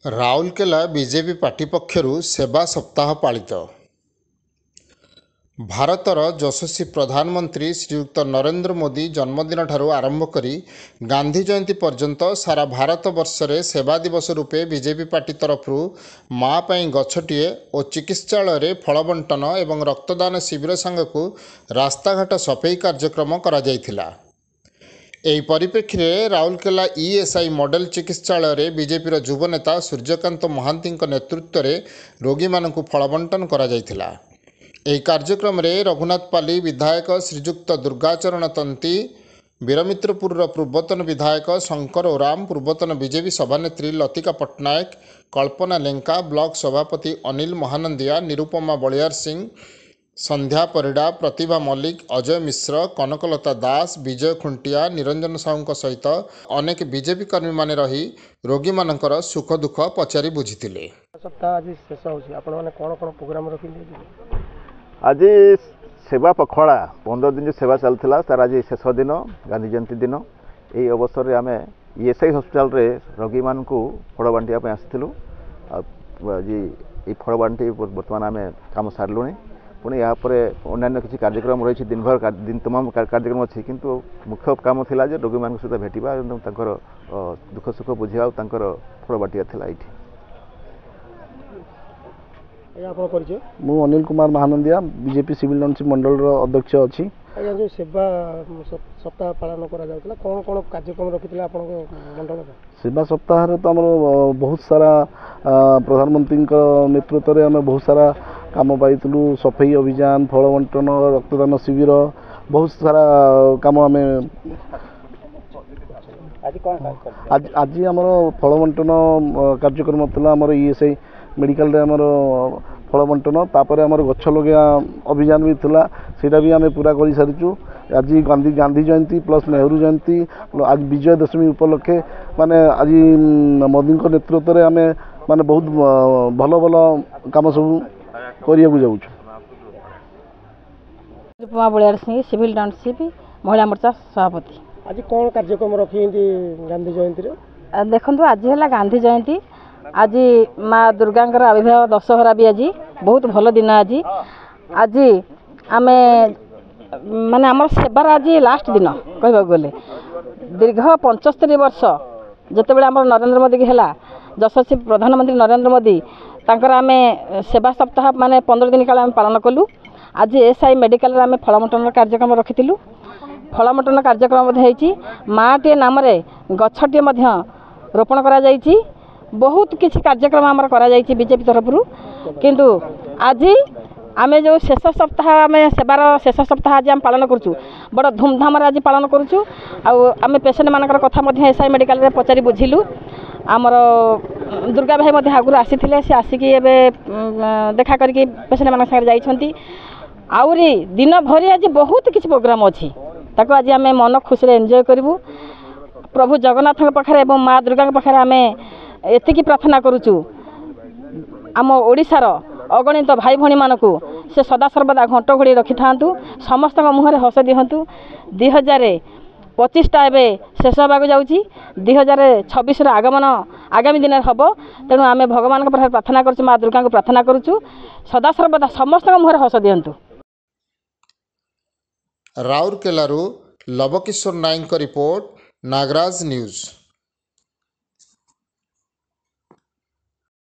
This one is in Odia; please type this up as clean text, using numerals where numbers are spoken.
ରାଉରକେଲା ବିଜେପି ପାର୍ଟି ପକ୍ଷରୁ ସେବା ସପ୍ତାହ ପାଳିତ। ଭାରତର ଯଶସ୍ୱୀ ପ୍ରଧାନମନ୍ତ୍ରୀ ଶ୍ରୀଯୁକ୍ତ ନରେନ୍ଦ୍ର ମୋଦି ଜନ୍ମଦିନଠାରୁ ଆରମ୍ଭ କରି ଗାନ୍ଧୀ ଜୟନ୍ତୀ ପର୍ଯ୍ୟନ୍ତ ସାରା ଭାରତ ବର୍ଷରେ ସେବା ଦିବସ ରୂପେ ବିଜେପି ପାର୍ଟି ତରଫରୁ ମା ପାଇଁ ଗଛଟିଏ ଓ ଚିକିତ୍ସାଳୟରେ ଫଳ ବଣ୍ଟନ ଏବଂ ରକ୍ତଦାନ ଶିବିର ସାଙ୍ଗକୁ ରାସ୍ତାଘାଟ ସଫେଇ କାର୍ଯ୍ୟକ୍ରମ କରାଯାଇଥିଲା। ଏହି ପରିପ୍ରେକ୍ଷୀରେ ରାଉରକେଲା ଇଏସ୍ଆଇ ମଡେଲ ଚିକିତ୍ସାଳୟରେ ବିଜେପିର ଯୁବନେତା ସୂର୍ଯ୍ୟକାନ୍ତ ମହାନ୍ତିଙ୍କ ନେତୃତ୍ୱରେ ରୋଗୀମାନଙ୍କୁ ଫଳ ବଣ୍ଟନ କରାଯାଇଥିଲା। ଏହି କାର୍ଯ୍ୟକ୍ରମରେ ରଘୁନାଥପାଲି ବିଧାୟକ ଶ୍ରୀଯୁକ୍ତ ଦୁର୍ଗାଚରଣ ତନ୍ତୀ, ବୀରମିତ୍ରପୁରର ପୂର୍ବତନ ବିଧାୟକ ଶଙ୍କର ଓରାମ, ପୂର୍ବତନ ବିଜେପି ସଭାନେତ୍ରୀ ଲତିକା ପଟ୍ଟନାୟକ, କଳ୍ପନା ଲେଙ୍କା, ବ୍ଲକ ସଭାପତି ଅନିଲ ମହାନନ୍ଦିଆ, ନିରୁପମା ବଳିଆର ସିଂ, ସନ୍ଧ୍ୟା ପରିଡ଼ା, ପ୍ରତିଭା ମଲ୍ଲିକ, ଅଜୟ ମିଶ୍ର, କନକଲତା ଦାସ, ବିଜୟ ଖୁଣ୍ଟିଆ, ନିରଞ୍ଜନ ସାହୁଙ୍କ ସହିତ ଅନେକ ବିଜେପି କର୍ମୀମାନେ ରହି ରୋଗୀମାନଙ୍କର ସୁଖ ଦୁଃଖ ପଚାରି ବୁଝିଥିଲେ। ସପ୍ତାହ ଆଜି ଶେଷ ହେଉଛି, ଆପଣମାନେ କ'ଣ କ'ଣ ପ୍ରୋଗ୍ରାମ ରଖିଛନ୍ତି? ଆଜି ସେବା ପଖଳା 15 ଦିନ ସେବା ଚାଲିଥିଲା, ତାର ଆଜି ଶେଷ ଦିନ, ଗାନ୍ଧୀ ଜୟନ୍ତୀ ଦିନ। ଏହି ଅବସରରେ ଆମେ ଇଏସ୍ଆଇ ହସ୍ପିଟାଲରେ ରୋଗୀମାନଙ୍କୁ ଫଳ ବାଣ୍ଟିବା ପାଇଁ ଆସିଥିଲୁ। ଆଜି ଏହି ଫଳ ବାଣ୍ଟି ବର୍ତ୍ତମାନ ଆମେ କାମ ସାରିଲୁଣି। ପୁଣି ଏହାପରେ ଅନ୍ୟାନ୍ୟ କିଛି କାର୍ଯ୍ୟକ୍ରମ ରହିଛି, ଦିନ ତମାମ କାର୍ଯ୍ୟକ୍ରମ ଅଛି, କିନ୍ତୁ ମୁଖ୍ୟ କାମ ଥିଲା ଯେ ରୋଗୀମାନଙ୍କ ସହିତ ଭେଟିବା ଏବଂ ତାଙ୍କର ଦୁଃଖ ସୁଖ ବୁଝିବା ଆଉ ତାଙ୍କର ଫଳ ବାଣ୍ଟିବା ଥିଲା ଏଇଠି। ଆପଣ ପରିଚୟ? ମୁଁ ଅନିଲ କୁମାର ମହାନନ୍ଦିଆ, ବିଜେପି ସିଭିଲ ଡନସିପ୍ ମଣ୍ଡଳର ଅଧ୍ୟକ୍ଷ ଅଛି। ଆଜ୍ଞା, ଯେଉଁ ସେବା ସପ୍ତାହ ପାଳନ କରାଯାଉଥିଲା, କ'ଣ କ'ଣ କାର୍ଯ୍ୟକ୍ରମ ରଖିଥିଲେ ଆପଣଙ୍କ ମଣ୍ଡଳରେ? ସେବା ସପ୍ତାହରେ ତ ଆମର ବହୁତ ସାରା ପ୍ରଧାନମନ୍ତ୍ରୀଙ୍କ ନେତୃତ୍ୱରେ ଆମେ ବହୁତ ସାରା କାମ ପାଇଥିଲୁ। ସଫେଇ ଅଭିଯାନ, ଫଳ ବଣ୍ଟନ, ରକ୍ତଦାନ ଶିବିର, ବହୁତ ସାରା କାମ ଆମେ। ଆଜି ଆମର ଫଳ ବଣ୍ଟନ କାର୍ଯ୍ୟକ୍ରମ ଥିଲା ଆମର ଇଏସ୍ଆଇ ମେଡ଼ିକାଲରେ ଆମର ଫଳ ବଣ୍ଟନ। ତାପରେ ଆମର ଗଛ ଲଗାଇବା ଅଭିଯାନ ବି ଥିଲା, ସେଇଟା ବି ଆମେ ପୁରା କରିସାରିଛୁ। ଆଜି ଗାନ୍ଧୀ ଜୟନ୍ତୀ ପ୍ଲସ୍ ନେହେରୁ ଜୟନ୍ତୀ, ଆଜି ବିଜୟ ଦଶମୀ ଉପଲକ୍ଷେ ମାନେ ଆଜି ମୋଦିଙ୍କ ନେତୃତ୍ୱରେ ଆମେ ମାନେ ବହୁତ ଭଲ ଭଲ କାମ ସବୁ କରିବାକୁ ଯାଉଛୁ। ନିରୁପମା ବଳିଆର ସିଂ, ସିଭିଲ ଡନସିପ୍ ମହିଳା ମୋର୍ଚ୍ଚା ସଭାପତି। ଆଜି କ'ଣ କାର୍ଯ୍ୟକ୍ରମ ରଖିଛନ୍ତି ଗାନ୍ଧୀ ଜୟନ୍ତୀରେ? ଦେଖନ୍ତୁ, ଆଜି ହେଲା ଗାନ୍ଧୀ ଜୟନ୍ତୀ। ଆଜି ମା ଦୁର୍ଗାଙ୍କର ଆବିର୍ଭାବ ଦଶହରା ବି ଆଜି ବହୁତ ଭଲ ଦିନ। ଆଜି ଆମେ ମାନେ ଆମର ସେବାର ଆଜି ଲାଷ୍ଟ ଦିନ କହିବାକୁ ଗଲେ। ଦୀର୍ଘ 75 ବର୍ଷ ଯେତେବେଳେ ଆମର ନରେନ୍ଦ୍ର ମୋଦି ହେଲା, ଯଶସ୍ୱୀ ପ୍ରଧାନମନ୍ତ୍ରୀ ନରେନ୍ଦ୍ର ମୋଦି, ତାଙ୍କର ଆମେ ସେବା ସପ୍ତାହ ମାନେ 15 ଦିନ କାଳ ଆମେ ପାଳନ କଲୁ। ଆଜି ଏସ୍ଆଇ ମେଡ଼ିକାଲରେ ଆମେ ଫଳ ବଣ୍ଟନର କାର୍ଯ୍ୟକ୍ରମ ରଖିଥିଲୁ। ଫଳ ବଣ୍ଟନ କାର୍ଯ୍ୟକ୍ରମ ମଧ୍ୟ ହେଇଛି। ମାଟିଏ ନାମରେ ଗଛଟିଏ ମଧ୍ୟ ରୋପଣ କରାଯାଇଛି। ବହୁତ କିଛି କାର୍ଯ୍ୟକ୍ରମ ଆମର କରାଯାଇଛି ବିଜେପି ତରଫରୁ। କିନ୍ତୁ ଆଜି ଆମେ ଯେଉଁ ଶେଷ ସପ୍ତାହ, ଆମେ ସେବାର ଶେଷ ସପ୍ତାହ ଆଜି ଆମେ ପାଳନ କରୁଛୁ, ବଡ଼ ଧୁମଧାମରେ ଆଜି ପାଳନ କରୁଛୁ। ଆଉ ଆମେ ପେସେଣ୍ଟମାନଙ୍କର କଥା ମଧ୍ୟ ଏସ୍ଆଇ ମେଡ଼ିକାଲରେ ପଚାରି ବୁଝିଲୁ। ଆମର ଦୁର୍ଗା ଭାଇ ମଧ୍ୟ ଆଗରୁ ଆସିଥିଲେ, ସେ ଆସିକି ଏବେ ଦେଖା କରିକି ପେସେଣ୍ଟମାନଙ୍କ ସାଙ୍ଗରେ ଯାଇଛନ୍ତି। ଆହୁରି ଦିନ ଭରି ଆଜି ବହୁତ କିଛି ପ୍ରୋଗ୍ରାମ ଅଛି, ତାକୁ ଆଜି ଆମେ ମନ ଖୁସିରେ ଏନ୍ଜୟ କରିବୁ। ପ୍ରଭୁ ଜଗନ୍ନାଥଙ୍କ ପାଖରେ ଏବଂ ମା ଦୁର୍ଗାଙ୍କ ପାଖରେ ଆମେ ଏତିକି ପ୍ରାର୍ଥନା କରୁଛୁ, ଆମ ଓଡ଼ିଶାର ଅଗଣିତ ଭାଇ ଭଉଣୀମାନଙ୍କୁ ସେ ସଦାସର୍ବଦା ଘଣ୍ଟ ଘୋଡ଼ି ରଖିଥାନ୍ତୁ, ସମସ୍ତଙ୍କ ମୁହଁରେ ହସ ଦିଅନ୍ତୁ। 2025ଟା ଏବେ ଶେଷ ହେବାକୁ ଯାଉଛି, 2026ର ଆଗମନ ଆଗାମୀ ଦିନରେ ହେବ। ତେଣୁ ଆମେ ଭଗବାନଙ୍କ ପାଖରେ ପ୍ରାର୍ଥନା କରୁଛୁ, ମା ଦୁର୍ଗାଙ୍କୁ ପ୍ରାର୍ଥନା କରୁଛୁ, ସଦାସର୍ବଦା ସମସ୍ତଙ୍କ ମୁହଁରେ ହସ ଦିଅନ୍ତୁ। ରାଉରକେଲାରୁ ଲବକିଶୋର ନାୟକଙ୍କ ରିପୋର୍ଟ, ନାଗରାଜ ନ୍ୟୁଜ୍।